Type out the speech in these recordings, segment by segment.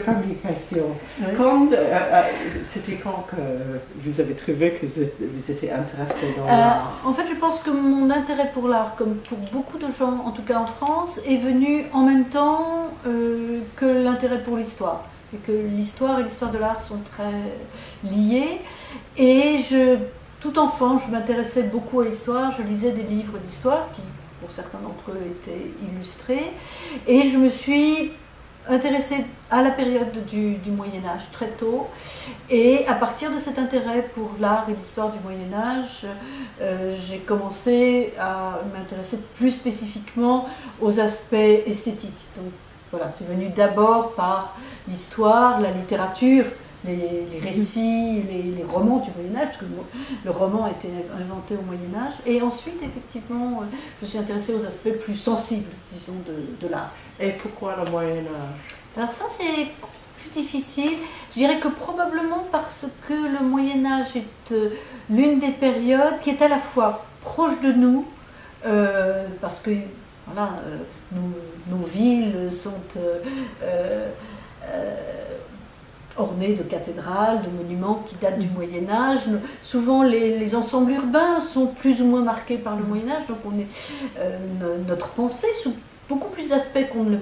première question. Oui. C'était quand que vous avez trouvé que vous étiez intéressé dans l'art? En fait, je pense que mon intérêt pour l'art, comme pour beaucoup de gens, en tout cas en France, est venu en même temps que l'intérêt pour l'histoire. Et que l'histoire et l'histoire de l'art sont très liées. Et tout enfant, je m'intéressais beaucoup à l'histoire. Je lisais des livres d'histoire qui, pour certains d'entre eux, étaient illustrés. Et je me suis intéressée à la période du Moyen-Âge très tôt. Et à partir de cet intérêt pour l'art et l'histoire du Moyen-Âge, j'ai commencé à m'intéresser plus spécifiquement aux aspects esthétiques. Donc voilà, c'est venu d'abord par l'histoire, la littérature, les récits, les romans du Moyen-Âge, parce que le roman a été inventé au Moyen-Âge. Et ensuite, effectivement, je me suis intéressée aux aspects plus sensibles, disons, de l'art. Et pourquoi le Moyen-Âge? Alors ça, c'est plus difficile. Je dirais que probablement parce que le Moyen-Âge est l'une des périodes qui est à la fois proche de nous, parce que voilà, nos villes sont ornées de cathédrales, de monuments qui datent du Moyen-Âge. Souvent, les ensembles urbains sont plus ou moins marqués par le Moyen-Âge, donc notre pensée, sous beaucoup plus d'aspects qu'on ne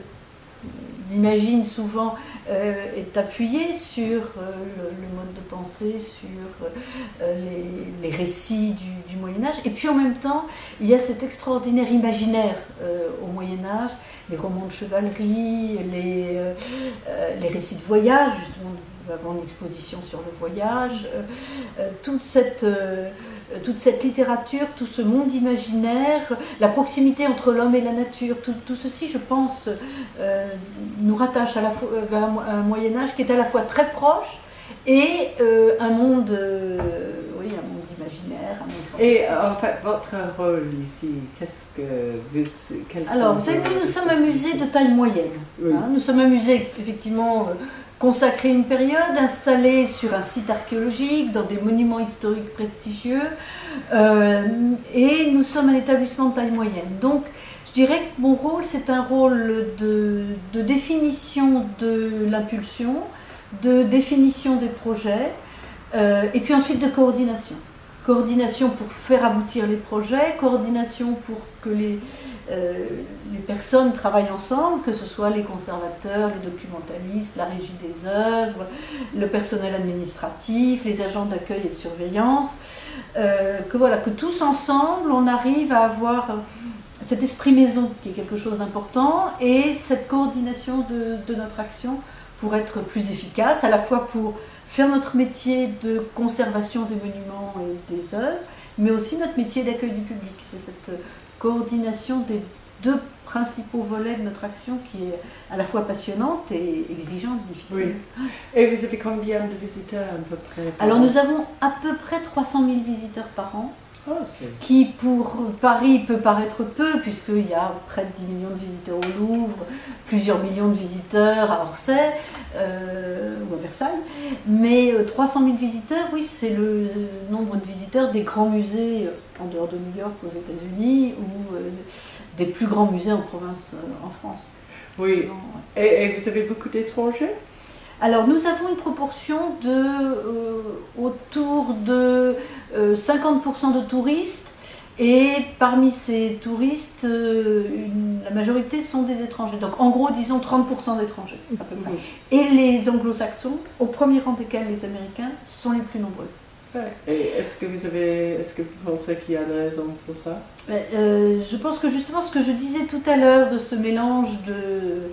l'imagine souvent, est appuyée sur le mode de pensée, sur les récits du Moyen-Âge. Et puis en même temps, il y a cet extraordinaire imaginaire au Moyen-Âge, les romans de chevalerie, les récits de voyage, justement, nous avons une exposition sur le voyage, toute cette littérature, tout ce monde imaginaire, la proximité entre l'homme et la nature, tout ceci, je pense, nous rattache à la fois vers un Moyen-Âge qui est à la fois très proche et un monde, oui, un monde imaginaire, un monde fantastique. Et en fait, votre rôle ici, Alors, vous savez, nous sommes un musée de taille moyenne. Oui. Hein, nous sommes un musée, effectivement, consacré à une période, installé sur un site archéologique, dans des monuments historiques prestigieux, et nous sommes un établissement de taille moyenne. Donc, je dirais que mon rôle, c'est un rôle de définition de l'impulsion, de définition des projets, et puis ensuite de coordination. Coordination pour faire aboutir les projets, coordination pour que les personnes travaillent ensemble, que ce soit les conservateurs, les documentalistes, la régie des œuvres, le personnel administratif, les agents d'accueil et de surveillance, que tous ensemble, on arrive à avoir cet esprit maison qui est quelque chose d'important et cette coordination de notre action pour être plus efficace, à la fois pour faire notre métier de conservation des monuments et des œuvres, mais aussi notre métier d'accueil du public. C'est cette coordination des deux principaux volets de notre action qui est à la fois passionnante et exigeante, difficile. Oui. Et vous avez combien de visiteurs à peu près? Alors nous avons à peu près 300 000 visiteurs par an. Oh, ce qui pour Paris peut paraître peu, puisqu'il y a près de 10 millions de visiteurs au Louvre, plusieurs millions de visiteurs à Orsay ou à Versailles. Mais 300 000 visiteurs, oui, c'est le nombre de visiteurs des grands musées en dehors de New York aux États-Unis ou des plus grands musées en province en France. Oui. Et vous avez beaucoup d'étrangers? Alors nous avons une proportion autour de 50% de touristes et parmi ces touristes, la majorité sont des étrangers. Donc en gros disons 30% d'étrangers à peu près. Et les anglo-saxons, au premier rang desquels les Américains, sont les plus nombreux. Et est-ce que vous pensez qu'il y a une raison pour ça? Je pense que justement ce que je disais tout à l'heure de ce mélange de...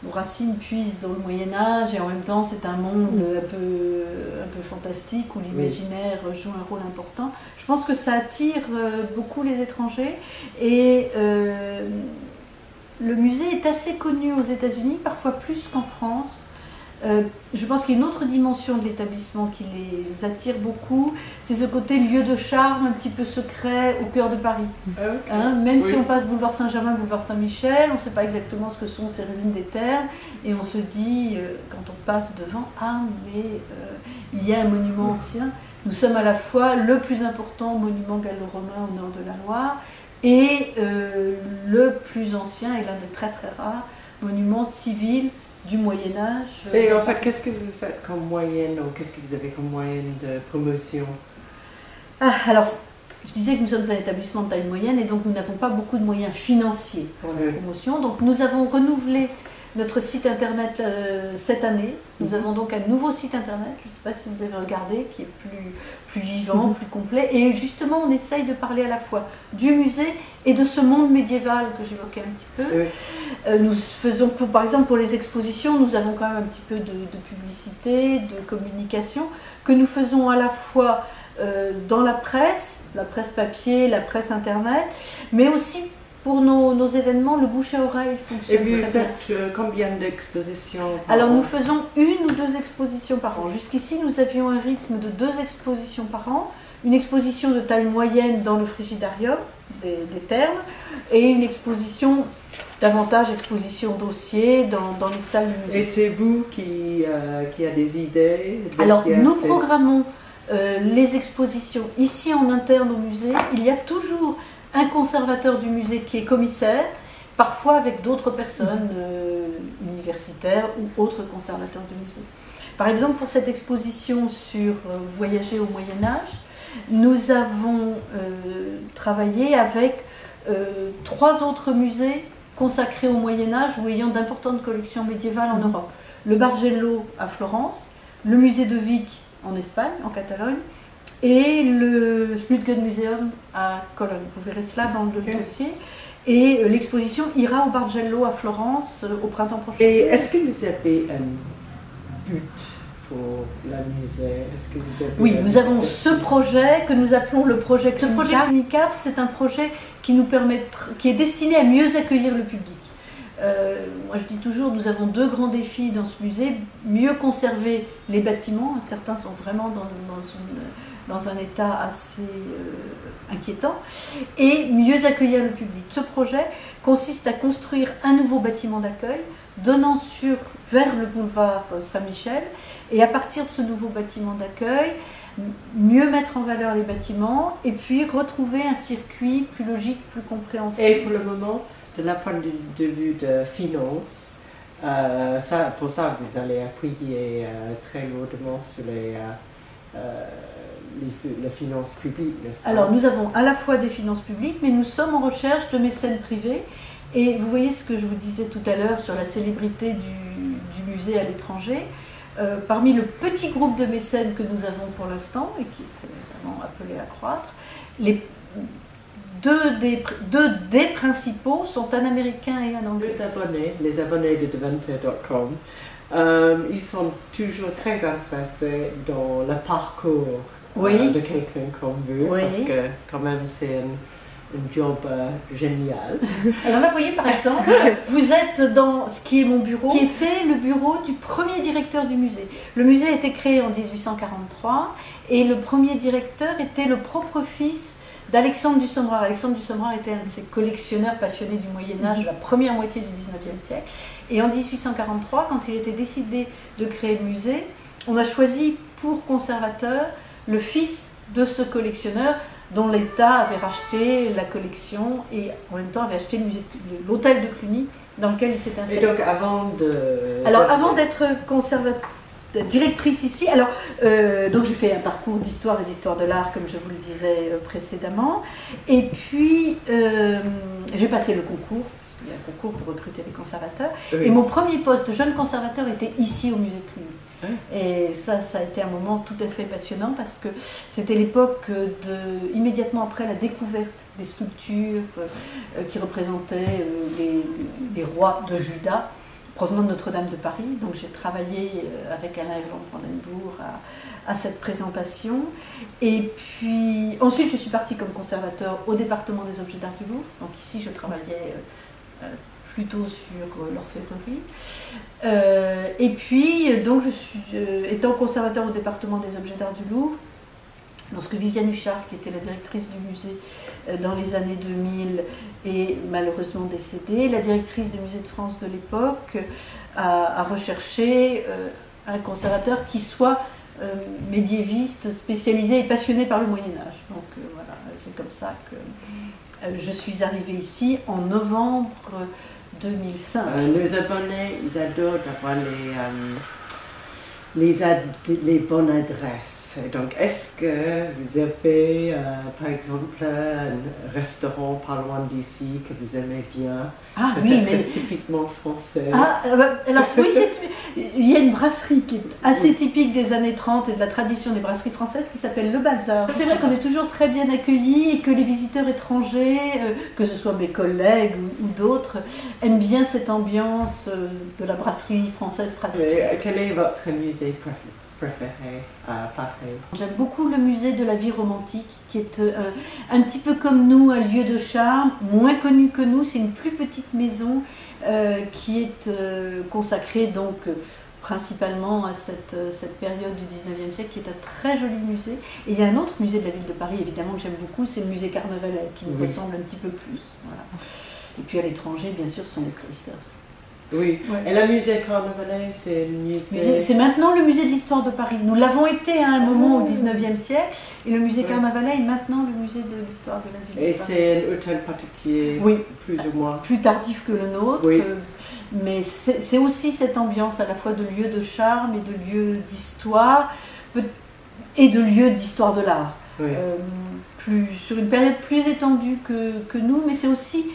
Nos racines puisent dans le Moyen-Âge et en même temps c'est un monde un peu fantastique où l'imaginaire joue un rôle important. Je pense que ça attire beaucoup les étrangers et le musée est assez connu aux États-Unis, parfois plus qu'en France. Je pense qu'il y a une autre dimension de l'établissement qui les attire beaucoup, c'est ce côté lieu de charme un petit peu secret au cœur de Paris. Même si on passe boulevard Saint-Germain, boulevard Saint-Michel, on ne sait pas exactement ce que sont ces ruines des terres et on se dit, quand on passe devant, ah mais il y a un monument ancien. Nous sommes à la fois le plus important monument gallo-romain au nord de la Loire et le plus ancien et l'un des très très rares monuments civils du Moyen-Âge. Et en fait, qu'est-ce que vous faites comme moyenne, ou qu'est-ce que vous avez comme moyenne de promotion? Alors, je disais que nous sommes un établissement de taille moyenne et donc nous n'avons pas beaucoup de moyens financiers pour la promotion. Donc nous avons renouvelé notre site internet cette année. Nous avons donc un nouveau site internet, je ne sais pas si vous avez regardé, qui est plus vivant, plus complet. Et justement, on essaye de parler à la fois du musée et de ce monde médiéval que j'évoquais un petit peu. Nous faisons, par exemple, pour les expositions, nous avons quand même un petit peu de publicité, de communication, que nous faisons à la fois dans la presse papier, la presse internet, mais aussi pour nos événements, le bouche à oreille fonctionne très bien. Et vous faites combien d'expositions par Alors an? nous faisons 1 ou 2 expositions par an. Jusqu'ici, nous avions un rythme de 2 expositions par an. Une exposition de taille moyenne dans le frigidarium des Thermes et une exposition, davantage exposition dossier dans les salles du musée. Et c'est vous qui a des idées? Alors nous programmons les expositions ici en interne au musée. Il y a toujours un conservateur du musée qui est commissaire, parfois avec d'autres personnes universitaires ou autres conservateurs du musée. Par exemple, pour cette exposition sur voyager au Moyen-Âge, nous avons travaillé avec 3 autres musées consacrés au Moyen-Âge ou ayant d'importantes collections médiévales en Europe. Le Bargello à Florence, le musée de Vic en Espagne, en Catalogne, et le Schmidtgen-Museum à Cologne. Vous verrez cela dans le dossier. Et l'exposition ira au Bargello à Florence au printemps prochain. Et est-ce que vous avez un but pour la musée? Est-ce que vous avez Oui, nous avons ce projet que nous appelons le projet Cluny 4. Ce projet Cluny 4, c'est un projet qui est destiné à mieux accueillir le public. Moi je dis toujours, nous avons 2 grands défis dans ce musée: mieux conserver les bâtiments, certains sont vraiment dans un état assez inquiétant, et mieux accueillir le public. Ce projet consiste à construire un nouveau bâtiment d'accueil donnant vers le boulevard Saint-Michel, et à partir de ce nouveau bâtiment d'accueil, mieux mettre en valeur les bâtiments et puis retrouver un circuit plus logique, plus compréhensible. Et pour le moment, de la point de vue de finance, pour ça vous allez appuyer très lourdement sur les finances publiques, n'est-ce pas? Alors nous avons à la fois des finances publiques, mais nous sommes en recherche de mécènes privés. Et vous voyez ce que je vous disais tout à l'heure sur la célébrité du musée à l'étranger. Parmi le petit groupe de mécènes que nous avons pour l'instant, et qui est évidemment appelé à croître, deux des principaux sont un américain et un anglais. Les abonnés de Deventer.com, ils sont toujours très intéressés dans le parcours de quelqu'un comme vous, parce que quand même c'est un job génial. Alors là, vous voyez par exemple, vous êtes dans ce qui est mon bureau, qui était le bureau du premier directeur du musée. Le musée a été créé en 1843 et le premier directeur était le propre fils d'Alexandre du Sommerard. Alexandre du Sommerard était un de ces collectionneurs passionnés du Moyen-Âge de la première moitié du 19e siècle. Et en 1843, quand il était décidé de créer le musée, on a choisi pour conservateur le fils de ce collectionneur dont l'État avait racheté la collection et en même temps avait acheté l'hôtel de Cluny dans lequel il s'est installé. Et donc avant d'être directrice ici, donc j'ai fait un parcours d'histoire et d'histoire de l'art comme je vous le disais précédemment, et puis j'ai passé le concours, parce qu'il y a un concours pour recruter les conservateurs, et mon premier poste de jeune conservateur était ici au musée de Cluny. Et ça a été un moment tout à fait passionnant parce que c'était l'époque immédiatement après la découverte des sculptures qui représentaient les rois de Juda provenant de Notre-Dame de Paris. Donc j'ai travaillé avec Alain Erland-Brandenburg à cette présentation. Et puis ensuite je suis partie comme conservateur au département des objets d'art du Louvre. Donc ici je travaillais plutôt sur l'orfèvrerie. Et puis, donc, je suis étant conservateur au département des objets d'art du Louvre, lorsque Viviane Huchard, qui était la directrice du musée dans les années 2000, est malheureusement décédée, la directrice des musées de France de l'époque a recherché un conservateur qui soit médiéviste spécialisé et passionné par le Moyen-Âge. Donc voilà, c'est comme ça que je suis arrivée ici en novembre 2005. Nos abonnés, ils adorent avoir les bonnes adresses. Donc, est-ce que vous avez, par exemple, un restaurant pas loin d'ici que vous aimez bien? Ah oui, mais typiquement français. Ah, alors oui, il y a une brasserie qui est assez typique des années 30 et de la tradition des brasseries françaises qui s'appelle Le Balzar. C'est vrai qu'on est toujours très bien accueillis et que les visiteurs étrangers, que ce soit mes collègues ou d'autres, aiment bien cette ambiance de la brasserie française traditionnelle. Quel est votre musée préféré à Paris? J'aime beaucoup le musée de la vie romantique, qui est un petit peu comme nous, un lieu de charme, moins connu que nous. C'est une plus petite maison qui est consacrée donc principalement à cette période du 19e siècle, qui est un très joli musée. Et il y a un autre musée de la ville de Paris, évidemment, que j'aime beaucoup, c'est le musée Carnavalet, qui nous ressemble un petit peu plus. Voilà. Et puis à l'étranger, bien sûr, ce sont les cloisters. Oui, ouais. Et le musée Carnavalet, c'est le musée... C'est maintenant le musée de l'histoire de Paris. Nous l'avons été à un moment au 19e siècle, et le musée Carnavalet est maintenant le musée de l'histoire de la ville et de Paris. Et c'est un hôtel particulier, plus ou moins. Plus tardif que le nôtre, mais c'est aussi cette ambiance à la fois de lieu de charme et de lieu d'histoire, et de lieu d'histoire de l'art. Sur une période plus étendue que nous, mais c'est aussi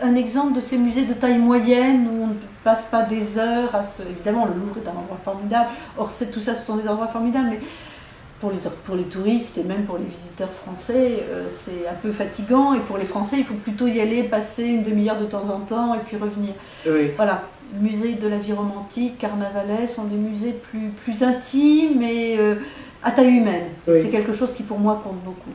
un exemple de ces musées de taille moyenne où on ne passe pas des heures à Évidemment, le Louvre est un endroit formidable, or tout ça, ce sont des endroits formidables, mais pour les touristes et même pour les visiteurs français, c'est un peu fatigant, et pour les Français, il faut plutôt y aller, passer une demi-heure de temps en temps et puis revenir. Voilà, le musée de la vie romantique, Carnavalet sont des musées plus intimes et à taille humaine. C'est quelque chose qui pour moi compte beaucoup.